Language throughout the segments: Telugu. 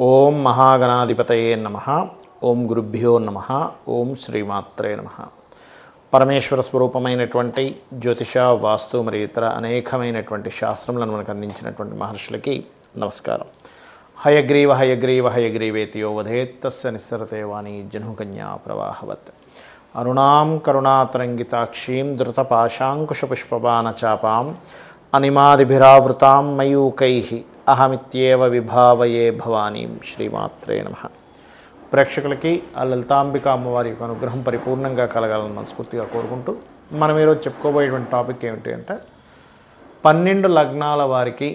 ఓం మహాగణాధిపతయే నమః. ఓం గురుభ్యో నమః. ఓం శ్రీమాత్రే నమః. పరమేశ్వర స్వరూపమైనటువంటి జ్యోతిష, వాస్తు మరియు ఇతర అనేకమైనటువంటి శాస్త్రములను మనకు అందించినటువంటి మహర్షులకి నమస్కారం. హయగ్రీవ హయగ్రీవ హయగ్రీవేతియో వధేత్ తస్య నిస్సరతే వాణి జహ్నుకన్యా ప్రవాహవత్. అరుణాం కరుణాతరంగితాక్షీం ధృతపాశాంకుశపుష్పబాణచాపాం అనిమాదిభిరావృతాం మయూకైః అహమిత్యేవ విభావయే భవానీం. శ్రీమాత్రే నమః. ప్రేక్షకులకి ఆ లలితాంబిక అమ్మవారి యొక్క అనుగ్రహం పరిపూర్ణంగా కలగాలని మనస్ఫూర్తిగా కోరుకుంటూ మనం ఈరోజు చెప్పుకోబోయేటువంటి టాపిక్ ఏమిటి అంటే 12 లగ్నాల వారికి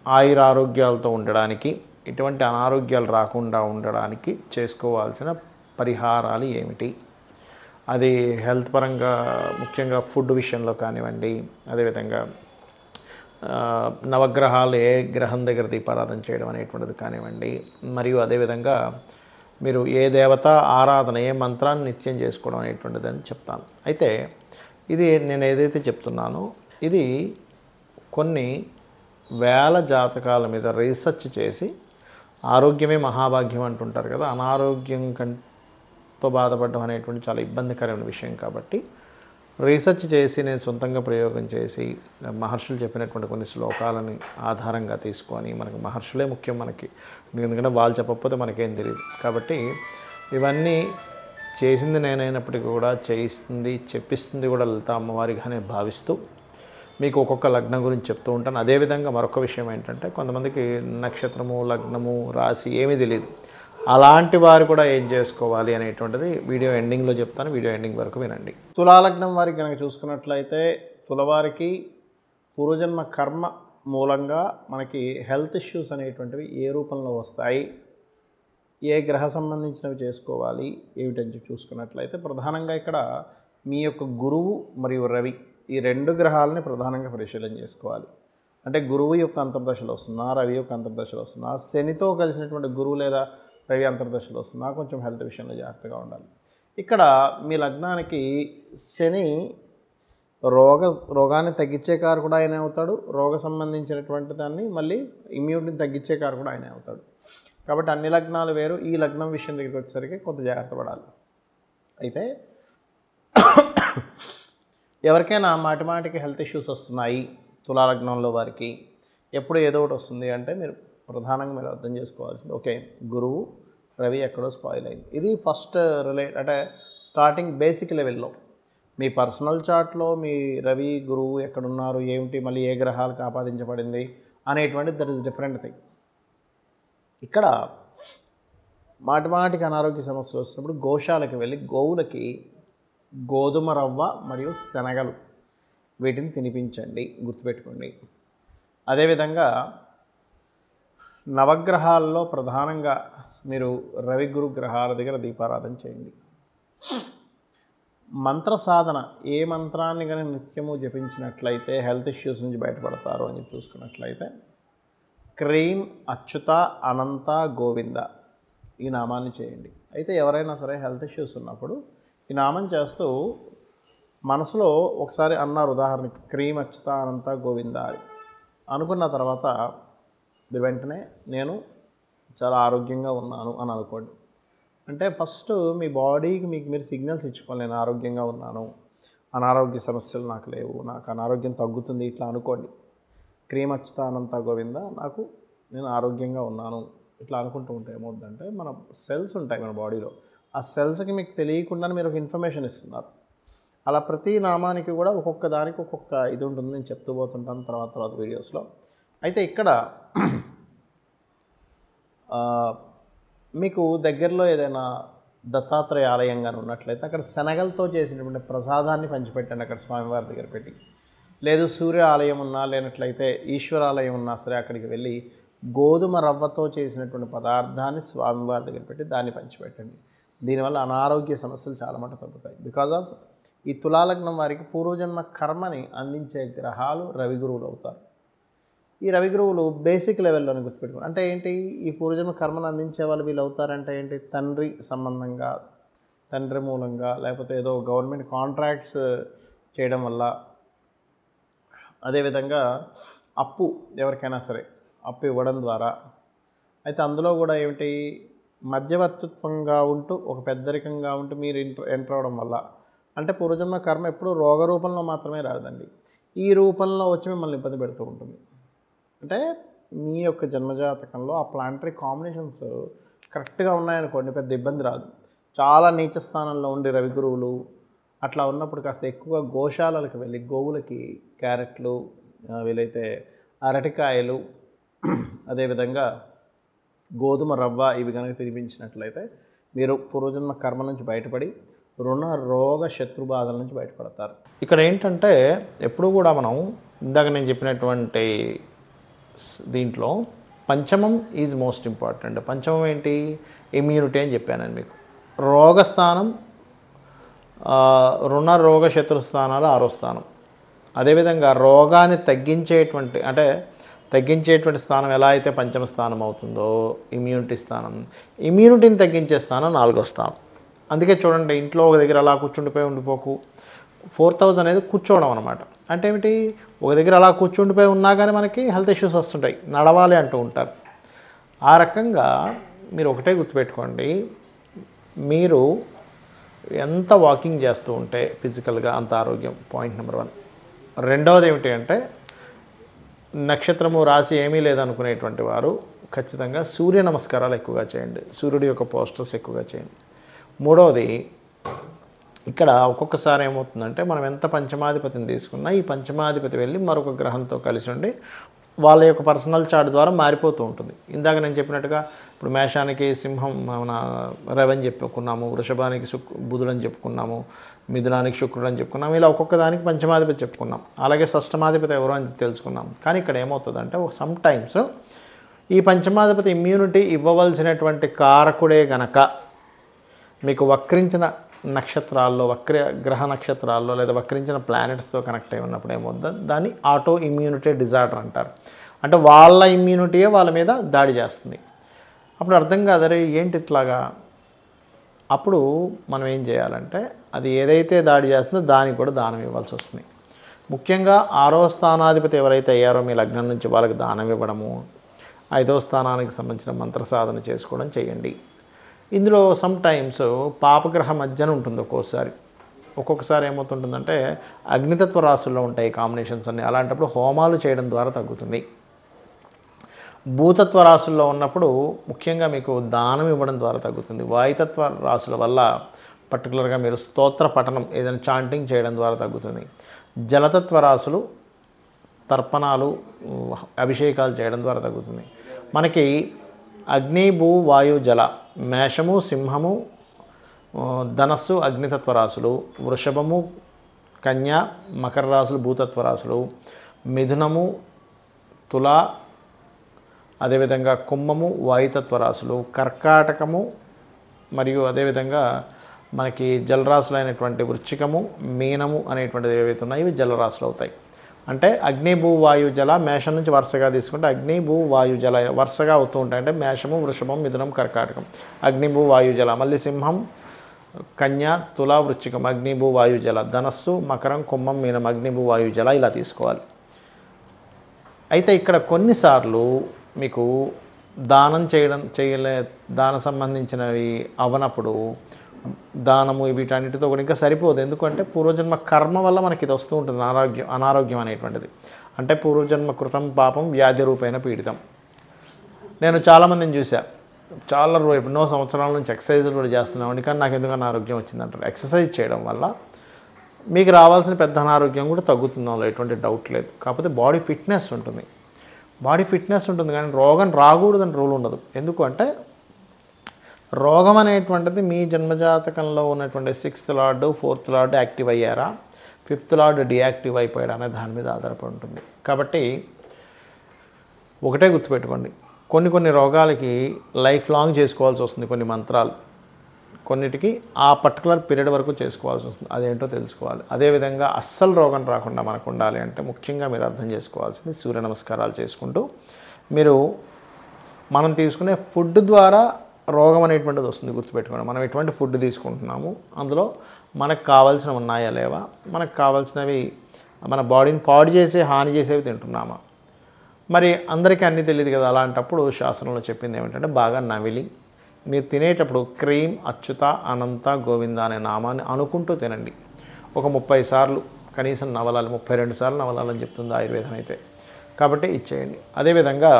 ఆయురారోగ్యాలతో ఉండడానికి, ఇటువంటి అనారోగ్యాలు రాకుండా ఉండడానికి చేసుకోవాల్సిన పరిహారాలు ఏమిటి. అది హెల్త్ పరంగా ముఖ్యంగా ఫుడ్ విషయంలో కానివ్వండి, అదేవిధంగా నవగ్రహాలు ఏ గ్రహం దగ్గర దీపారాధన చేయడం అనేటువంటిది కానివ్వండి, మరియు అదేవిధంగా మీరు ఏ దేవత ఆరాధన, ఏ మంత్రాన్ని నిత్యం చేసుకోవడం అనేటువంటిది అని చెప్తాను. అయితే ఇది నేను ఏదైతే చెప్తున్నానో ఇది కొన్ని వేల జాతకాల మీద రీసెర్చ్ చేసి, ఆరోగ్యమే మహాభాగ్యం అంటుంటారు కదా, అనారోగ్యం కంతో బాధపడడం అనేటువంటి చాలా ఇబ్బందికరమైన విషయం కాబట్టి రీసెర్చ్ చేసి నేను సొంతంగా ప్రయోగం చేసి మహర్షులు చెప్పినటువంటి కొన్ని శ్లోకాలని ఆధారంగా తీసుకొని, మనకు మహర్షులే ముఖ్యం మనకి, ఎందుకంటే వాళ్ళు చెప్పకపోతే మనకేం తెలియదు. కాబట్టి ఇవన్నీ చేసింది నేనైనప్పటికీ కూడా చేయిస్తుంది, చెప్పిస్తుంది కూడా లలిత అమ్మవారిగానే భావిస్తూ మీకు ఒక్కొక్క లగ్నం గురించి చెప్తూ ఉంటాను. అదేవిధంగా మరొక విషయం ఏంటంటే, కొంతమందికి నక్షత్రము, లగ్నము, రాశి ఏమీ తెలియదు. అలాంటి వారు కూడా ఏం చేసుకోవాలి అనేటువంటిది వీడియో ఎండింగ్లో చెప్తాను. వీడియో ఎండింగ్ వరకు వినండి. తులాలగ్నం వారికి కనుక చూసుకున్నట్లయితే, తులవారికి పూర్వజన్మ కర్మ మూలంగా మనకి హెల్త్ ఇష్యూస్ అనేటువంటివి ఏ రూపంలో వస్తాయి, ఏ గ్రహ సంబంధించినవి చేసుకోవాలి ఏమిటని చూసుకున్నట్లయితే, ప్రధానంగా ఇక్కడ మీ యొక్క గురువు మరియు రవి, ఈ 2 గ్రహాలని ప్రధానంగా పరిశీలన చేసుకోవాలి. అంటే గురువు యొక్క అంతర్దశలో వస్తున్నా, రవి యొక్క అంతర్దశలో వస్తున్నా, శనితో కలిసినటువంటి గురువు లేదా రవి అంతర్దశలో వస్తున్నా కొంచెం హెల్త్ విషయంలో జాగ్రత్తగా ఉండాలి. ఇక్కడ మీ లగ్నానికి శని రోగాన్ని తగ్గించే కారు కూడా ఆయనే అవుతాడు, రోగ సంబంధించినటువంటి దాన్ని మళ్ళీ ఇమ్యూనిటీని తగ్గించే కారు కూడా ఆయనే అవుతాడు. కాబట్టి అన్ని లగ్నాలు వేరు. ఈ లగ్నం విషయం దగ్గరికి వచ్చేసరికి కొంత జాగ్రత్త పడాలి. అయితే ఎవరికైనా మాటిమాటికి హెల్త్ ఇష్యూస్ వస్తున్నాయి తులాలగ్నంలో వారికి, ఎప్పుడు ఏదో ఒకటి వస్తుంది అంటే మీరు ప్రధానంగా మీరు అర్థం చేసుకోవాల్సింది, ఓకే గురువు రవి ఎక్కడో స్పాయిల్ అయింది. ఇది ఫస్ట్ అంటే స్టార్టింగ్ బేసిక్ లెవెల్లో మీ పర్సనల్ చార్ట్లో మీ రవి గురువు ఎక్కడున్నారు, ఏమిటి, మళ్ళీ ఏ గ్రహాలకు ఆపాదించబడింది అనేటువంటి దట్ ఈస్ డిఫరెంట్ థింగ్. ఇక్కడ మాటిమాటికి అనారోగ్య సమస్యలు వస్తున్నప్పుడు గోశాలకు వెళ్ళి గోవులకి గోధుమ రవ్వ మరియు శనగలు వీటిని తినిపించండి, గుర్తుపెట్టుకోండి. అదేవిధంగా నవగ్రహాల్లో ప్రధానంగా మీరు రవి గురు గ్రహాల దగ్గర దీపారాధన చేయండి. మంత్ర సాధన, ఏ మంత్రాన్ని కానీ నిత్యము జపించినట్లయితే హెల్త్ ఇష్యూస్ నుంచి బయటపడతారు అని చూసుకున్నట్లయితే, క్రీం అచ్యుత అనంత గోవింద ఈ నామాన్ని చేయండి. అయితే ఎవరైనా సరే హెల్త్ ఇష్యూస్ ఉన్నప్పుడు ఈ నామం చేస్తూ మనసులో ఒకసారి అన్నారు, ఉదాహరణకి క్రీం అచ్యుత అనంత గోవింద అని అనుకున్న తర్వాత మీరు వెంటనే నేను చాలా ఆరోగ్యంగా ఉన్నాను అని అనుకోండి. అంటే ఫస్ట్ మీ బాడీకి మీకు మీరు సిగ్నల్స్ ఇచ్చుకోవాలి, నేను ఆరోగ్యంగా ఉన్నాను, అనారోగ్య సమస్యలు నాకు లేవు, నాకు అనారోగ్యం తగ్గుతుంది, ఇట్లా అనుకోండి. క్రీం అచ్యుత అనంత గోవింద, నేను ఆరోగ్యంగా ఉన్నాను ఇట్లా అనుకుంటూ ఉంటే ఏమవుతుందంటే, మన సెల్స్ ఉంటాయి మన బాడీలో, ఆ సెల్స్కి మీకు తెలియకుండానే మీరు ఒక ఇన్ఫర్మేషన్ ఇస్తున్నారు. అలా ప్రతి నామానికి కూడా ఒక్కొక్క దానికి ఒక్కొక్క ఇది ఉంటుంది, నేను చెప్తూ పోతుంటాను తర్వాత వీడియోస్లో. అయితే ఇక్కడ మీకు దగ్గరలో ఏదైనా దత్తాత్రేయ ఆలయంగా ఉన్నట్లయితే అక్కడ శనగలతో చేసినటువంటి ప్రసాదాన్ని పంచిపెట్టండి అక్కడ స్వామివారి దగ్గర పెట్టి. లేదు సూర్య ఆలయం ఉన్నా, లేనట్లయితే ఈశ్వరాలయం ఉన్నా సరే అక్కడికి వెళ్ళి గోధుమ రవ్వతో చేసినటువంటి పదార్థాన్ని స్వామివారి దగ్గర పెట్టి దాన్ని పంచిపెట్టండి. దీనివల్ల అనారోగ్య సమస్యలు చాలా మటుకు తగ్గుతాయి. బికాజ్ ఆఫ్ ఈ తులాలగ్నం వారికి పూర్వజన్మ కర్మని అందించే గ్రహాలు రవి గురువులు అవుతారు. ఈ రవి గురువులు బేసిక్ లెవెల్లోనే గుర్తుపెట్టుకోండి. అంటే ఏంటి, ఈ పూర్వజన్మ కర్మను అందించే వాళ్ళు వీళ్ళు అవుతారంటే ఏంటి, తండ్రి సంబంధంగా, తండ్రి మూలంగా, లేకపోతే ఏదో గవర్నమెంట్ కాంట్రాక్ట్స్ చేయడం వల్ల, అదేవిధంగా అప్పు ఎవరికైనా సరే అప్పు ఇవ్వడం ద్వారా, అయితే అందులో కూడా ఏమిటి మధ్యవర్తిత్వంగా ఉంటూ ఒక పెద్దరికంగా ఉంటూ మీరు ఎంటర్ అవడం వల్ల అంటే పూర్వజన్మ కర్మ ఎప్పుడూ రోగ రూపంలో మాత్రమే రాదండి, ఈ రూపంలో వచ్చి మిమ్మల్ని ఇబ్బంది పెడుతూ ఉంటుంది. అంటే మీ యొక్క జన్మజాతకంలో ఆ ప్లానటరీ కాంబినేషన్స్ కరెక్ట్గా ఉన్నాయనుకోండి పెద్ద ఇబ్బంది రాదు. చాలా నీచ స్థానంలో ఉండి రవి గురువులు అట్లా ఉన్నప్పుడు కాస్త ఎక్కువగా గోశాలలకు వెళ్ళి గోవులకి క్యారెట్లు, వీలైతే అరటికాయలు, అదేవిధంగా గోధుమ రవ్వ ఇవి కనుక తినిపించినట్లయితే మీరు పూర్వజన్మ కర్మ నుంచి బయటపడి రుణ రోగ శత్రు బాధల నుంచి బయటపడతారు. ఇక్కడ ఏంటంటే ఎప్పుడు కూడా మనం ఇందాక నేను చెప్పినటువంటి దీంట్లో పంచమం ఈజ్ మోస్ట్ ఇంపార్టెంట్. పంచమం ఏంటి? ఇమ్యూనిటీ అని చెప్పాను మీకు. రోగస్థానం రుణ రోగ శత్రు స్థానాలు 6వ స్థానం. అదేవిధంగా రోగాన్ని తగ్గించేటువంటి స్థానం ఎలా అయితే పంచమ స్థానం అవుతుందో ఇమ్యూనిటీ స్థానం, ఇమ్యూనిటీని తగ్గించే స్థానం 4వ స్థానం. అందుకే చూడండి, ఇంట్లో ఒక దగ్గర అలా ఉండిపోకు 4th హౌస్ అనేది కూర్చోవడం అనమాట. అంటే ఏమిటి? ఒక దగ్గర అలా కూర్చుండిపోయి ఉన్నా కానీ మనకి హెల్త్ ఇష్యూస్ వస్తుంటాయి, నడవాలి అంటూ ఉంటారు. ఆ రకంగా మీరు ఒకటే గుర్తుపెట్టుకోండి, మీరు ఎంత వాకింగ్ చేస్తూ ఉంటే ఫిజికల్గా అంత ఆరోగ్యం. Point number 1. రెండవది ఏమిటి అంటే నక్షత్రము రాశి ఏమీ లేదనుకునేటువంటి వారు ఖచ్చితంగా సూర్య నమస్కారాలు ఎక్కువగా చేయండి, సూర్యుడి యొక్క పోస్టర్స్ ఎక్కువగా చేయండి. మూడవది, ఇక్కడ ఒక్కొక్కసారి ఏమవుతుందంటే మనం ఎంత పంచమాధిపతిని తీసుకున్నా ఈ పంచమాధిపతి వెళ్ళి మరొక గ్రహంతో కలిసి ఉండి వాళ్ళ యొక్క పర్సనల్ చార్ట్ ద్వారా మారిపోతూ ఉంటుంది. ఇందాక నేను చెప్పినట్టుగా ఇప్పుడు మేషానికి సింహం మన రవి అని చెప్పుకున్నాము, వృషభానికి బుధుడు అని చెప్పుకున్నాము, మిథునానికి శుక్రుడు అని చెప్పుకున్నాము, ఇలా ఒక్కొక్క దానికి పంచమాధిపతి చెప్పుకున్నాం. అలాగే షష్టమాధిపతి ఎవరు అని తెలుసుకున్నాం. కానీ ఇక్కడ ఏమవుతుందంటే సమ్ టైమ్స్ ఈ పంచమాధిపతి ఇమ్యూనిటీ ఇవ్వవలసినటువంటి కారకుడే గనక మీకు వక్రించిన నక్షత్రాల్లో, గ్రహ నక్షత్రాల్లో లేదా వక్రించిన ప్లానెట్స్తో కనెక్ట్ అయి ఉన్నప్పుడు ఏమవుతుంది, దాన్ని ఆటో ఇమ్యూనిటీ డిజార్డర్ అంటారు. అంటే వాళ్ళ ఇమ్యూనిటీయే వాళ్ళ మీద దాడి చేస్తుంది. అప్పుడు అర్థం కాదరే ఏంటి ఇట్లాగా. అప్పుడు మనం ఏం చేయాలంటే అది ఏదైతే దాడి చేస్తుందో దానికి కూడా దానం ఇవ్వాల్సి వస్తుంది. ముఖ్యంగా 6వ స్థానాధిపతి ఎవరైతే అయ్యారో మీ లగ్నం నుంచి వాళ్ళకి దానం ఇవ్వడము, 5వ స్థానానికి సంబంధించిన మంత్ర సాధన చేసుకోవడం చేయండి. ఇందులో సమ్ టైమ్స్ పాపగ్రహ మధ్యన ఉంటుంది. ఒక్కొక్కసారి ఏమవుతుంటుందంటే అగ్నితత్వ రాశుల్లో ఉంటాయి కాంబినేషన్స్ అన్నీ. అలాంటప్పుడు హోమాలు చేయడం ద్వారా తగ్గుతుంది. భూతత్వ రాశుల్లో ఉన్నప్పుడు ముఖ్యంగా మీకు దానం ఇవ్వడం ద్వారా తగ్గుతుంది. వాయుతత్వ రాశుల వల్ల పర్టికులర్గా మీరు స్తోత్ర పఠనం ఏదైనా చాంటింగ్ చేయడం ద్వారా తగ్గుతుంది. జలతత్వ రాశులు తర్పణాలు, అభిషేకాలు చేయడం ద్వారా తగ్గుతుంది. మనకి అగ్ని, భూ, వాయు, జల, మేషము, సింహము, ధనస్సు అగ్నితత్వ రాశులు, వృషభము, కన్య, మకర రాశులు భూతత్వ రాశులు, మిథునము, తుల, అదేవిధంగా కుంభము వాయుతత్వ రాశులు, కర్కాటకము మరియు అదేవిధంగా మనకి జలరాశులైనటువంటి వృశ్చికము, మీనము అనేటువంటివి ఏవైతే ఉన్నాయో ఇవి జలరాశులు అవుతాయి. అంటే అగ్ని, భూ, వాయు, జల మేషం నుంచి వరుసగా తీసుకుంటే అగ్ని, భూ, వాయు, జల వరుసగా అవుతూ ఉంటాయి. అంటే మేషము, వృషభం, మిథునం, కర్కాటకం, అగ్ని, భూ, వాయు, జల. మళ్ళీ సింహం, కన్య, తుల, వృశ్చికం, అగ్ని, భూ, వాయు, జల. ధనస్సు, మకరం, కుంభం, మీనం, అగ్ని, భూ, వాయు, జల ఇలా తీసుకోవాలి. అయితే ఇక్కడ కొన్నిసార్లు మీకు దాన సంబంధించినవి అవనప్పుడు దానము వీటన్నిటితో కూడా ఇంకా సరిపోదు. ఎందుకంటే పూర్వజన్మ కర్మ వల్ల మనకి ఇది వస్తూ ఉంటుంది అనారోగ్యం అనేటువంటిది. అంటే పూర్వజన్మ కృతం పాపం వ్యాధి రూపేణ పీడితం. నేను చాలామందిని చూసా, చాలా ఎన్నో సంవత్సరాల నుంచి ఎక్సర్సైజులు కూడా చేస్తున్నామండి, కానీ నాకు ఎందుకన్నా ఆరోగ్యం వచ్చిందంటారు. ఎక్సర్సైజ్ చేయడం వల్ల మీకు రావాల్సిన పెద్ద అనారోగ్యం కూడా తగ్గుతుందో ఎటువంటి డౌట్ లేదు. కాకపోతే బాడీ ఫిట్నెస్ ఉంటుంది కానీ రోగం రాకూడదని రూల్ ఉండదు. ఎందుకు అంటే రోగం అనేటువంటిది మీ జన్మజాతకంలో ఉన్నటువంటి 6th lord 4th lord active అయ్యారా, 5th లార్డ్ డియాక్టివ్ అయిపోయాడా అనే దాని మీద ఆధారపడి ఉంటుంది. కాబట్టి ఒకటే గుర్తుపెట్టుకోండి, కొన్ని రోగాలకి లైఫ్ లాంగ్ చేసుకోవాల్సి వస్తుంది. కొన్ని మంత్రాలు కొన్నిటికి ఆ పర్టికులర్ పీరియడ్ వరకు చేసుకోవాల్సి వస్తుంది. అదేంటో తెలుసుకోవాలి. అదేవిధంగా అస్సలు రోగం రాకుండా మనకు ఉండాలి అంటే ముఖ్యంగా మీరు అర్థం చేసుకోవాల్సింది సూర్య నమస్కారాలు చేసుకుంటూ మనం తీసుకునే ఫుడ్ ద్వారా రోగం అనేటువంటిది వస్తుంది. గుర్తుపెట్టుకోండి, మనం ఎటువంటి ఫుడ్ తీసుకుంటున్నాము, అందులో మనకు కావాల్సినవి ఉన్నాయా లేవా, మనకు కావాల్సినవి మన బాడీని పాడు చేసే హాని చేసేవి తింటున్నామా, మరి అందరికీ అన్నీ తెలియదు కదా. అలాంటప్పుడు శాస్త్రంలో చెప్పింది ఏమిటంటే బాగా నవిలి మీరు తినేటప్పుడు క్రీం అచ్యుత అనంత గోవింద అనే నామాన్ని అనుకుంటూ తినండి. ఒక 30 సార్లు కనీసం నవలాలి, 32 సార్లు నవలాలని చెప్తుంది ఆయుర్వేదం అయితే. కాబట్టి ఇచ్చేయండి. అదేవిధంగా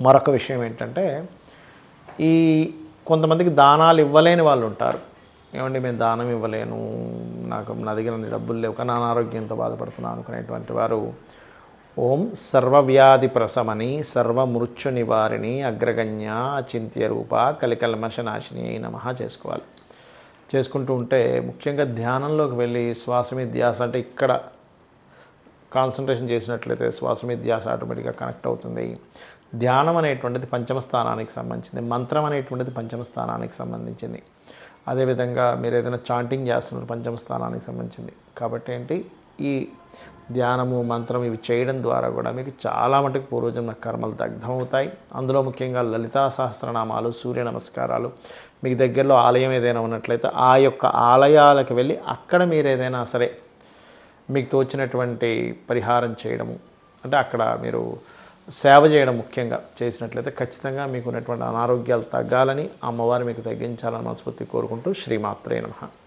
మరొక విషయం ఏంటంటే ఈ కొంతమందికి దానాలు ఇవ్వలేని వాళ్ళు ఉంటారు. ఏమండి మేము దానం ఇవ్వలేను, నా దగ్గర డబ్బులు లేవు కానీ అనారోగ్యంతో బాధపడుతున్నాను అనుకునేటువంటి వారు ఓం సర్వవ్యాధి ప్రశమని సర్వమృత్యు నివారిణి అగ్రగణ్య అచింత్య రూప కలికల్మషనాశిని నమః చేసుకోవాలి. చేసుకుంటూ ఉంటే ముఖ్యంగా ధ్యానంలోకి వెళ్ళి శ్వాస మీద ధ్యాస, అంటే ఇక్కడ కాన్సన్ట్రేషన్ చేసినట్లయితే శ్వాస మీద ధ్యాస ఆటోమేటిక్గా కనెక్ట్ అవుతుంది. ధ్యానం అనేటువంటిది పంచమ స్థానానికి సంబంధించింది, మంత్రం అనేటువంటిది పంచమ స్థానానికి సంబంధించింది. అదేవిధంగా మీరు ఏదైనా చాంటింగ్ చేస్తున్నారు పంచమ స్థానానికి సంబంధించింది. కాబట్టి ఏంటి ఈ ధ్యానము మంత్రం ఇవి చేయడం ద్వారా కూడా మీకు చాలా మటుకు పూర్వజన్మ కర్మలు దగ్ధమవుతాయి. అందులో ముఖ్యంగా లలితా సహస్రనామాలు, సూర్య నమస్కారాలు, మీకు దగ్గరలో ఆలయం ఏదైనా ఉన్నట్లయితే ఆ యొక్క ఆలయాలకు వెళ్ళి అక్కడ మీరు ఏదైనా సరే మీకు తోచినటువంటి పరిహారం చేయడము, అంటే అక్కడ మీరు సేవ చేయడం ముఖ్యంగా చేసినట్లయితే ఖచ్చితంగా మీకు ఉన్నటువంటి అనారోగ్యాలు తగ్గాలని, అమ్మవారు మీకు తగ్గించాలని మనస్ఫూర్తి కోరుకుంటూ శ్రీమాత్రే నమః.